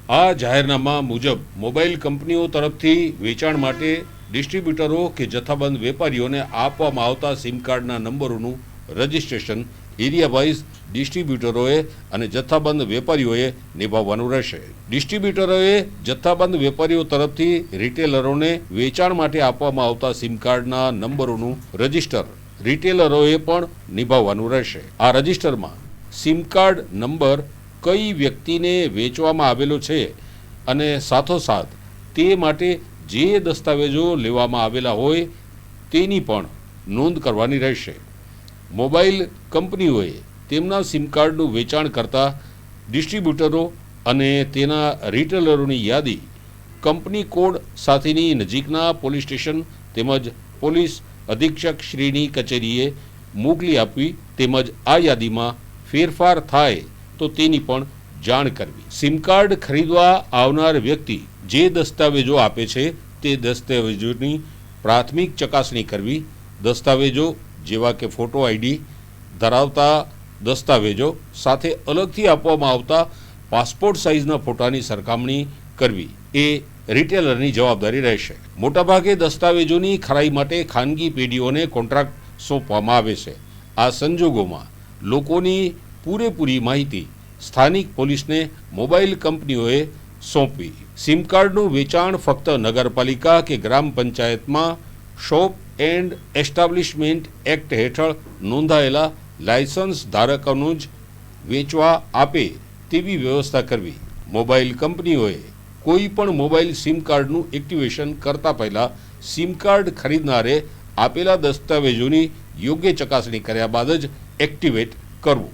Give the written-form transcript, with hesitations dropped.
આ જાહેરનામા મુજબ મોબાઈલ કંપનીઓ તરફથી વેચાણ માટે ડિસ્ટ્રીબ્યુટરો કે જથ્થાબંધ વેપારીઓને આપવામાં આવતા સિમ કાર્ડના નંબરોનું રજિસ્ટ્રેશન એરિયા વાઇઝ ડિસ્ટ્રીબ્યુટરોએ અને જથ્થાબંધ વેપારીઓએ નિભાવવાનું રહેશે. ડિસ્ટ્રીબ્યુટરોએ જથ્થાબંધ વેપારીઓ તરફથી રિટેલરોને વેચાણ માટે આપવામાં આવતા સિમ કાર્ડના નંબરોનું રજિસ્ટર રિટેલરોએ પણ નિભાવવાનું રહેશે. આ રજિસ્ટરમાં સિમ કાર્ડ નંબર કઈ વ્યક્તિને વેચવામાં આવેલો છે અને સાથોસાથ તે માટે જે દસ્તાવેજો લેવામાં આવેલા હોય તેની પણ નોંધ કરવાની રહેશે. મોબાઈલ કંપનીઓએ તેમના સિમ કાર્ડનું વેચાણ કરતા ડિસ્ટ્રીબ્યુટરો અને તેના રિટેલરોની યાદી કંપની કોડ સાથેની નજીકના પોલીસ સ્ટેશન તેમજ પોલીસ અધિક્ષક શ્રીની કચેરીએ મોકલી આપવી તેમજ આ યાદીમાં ફેરફાર થાય તો તેની પણ જાણ કરવી. સિમ કાર્ડ ખરીદવા આવનાર વ્યક્તિ જે દસ્તાવેજો આપે છે તે દસ્તાવેજોની પ્રાથમિક ચકાસણી કરવી. દસ્તાવેજો જેવા કે ફોટો આઈડી ધરાવતા દસ્તાવેજો સાથે અલગથી આપવામાં આવતા પાસપોર્ટ સાઇઝના ફોટાની સરખામણી કરવી એ રિટેલરની જવાબદારી રહેશે. મોટાભાગે દસ્તાવેજોની ખરાઈ માટે ખાનગી પેઢીઓને કોન્ટ્રાક્ટ સોંપવામાં આવે છે. આ સંજોગોમાં લોકોની પૂરેપૂરી માહિતી સ્થાનિક પોલીસને મોબાઈલ કંપનીઓએ સોંપવી. સિમ કાર્ડનું વેચાણ ફક્ત નગરપાલિકા કે ગ્રામ પંચાયતમાં શોપ એન્ડ એસ્ટાબ્લિશમેન્ટ એક્ટ હેઠળ નોંધાયેલા લાયસન્સ ધારકોનું જ વેચવા આપે તેવી વ્યવસ્થા કરવી. મોબાઈલ કંપનીઓએ કોઈ પણ મોબાઈલ સિમ કાર્ડનું એક્ટિવેશન કરતા પહેલા સિમ કાર્ડ ખરીદનારે આપેલા દસ્તાવેજોની યોગ્ય ચકાસણી કર્યા બાદ જ એક્ટિવેટ કરવું.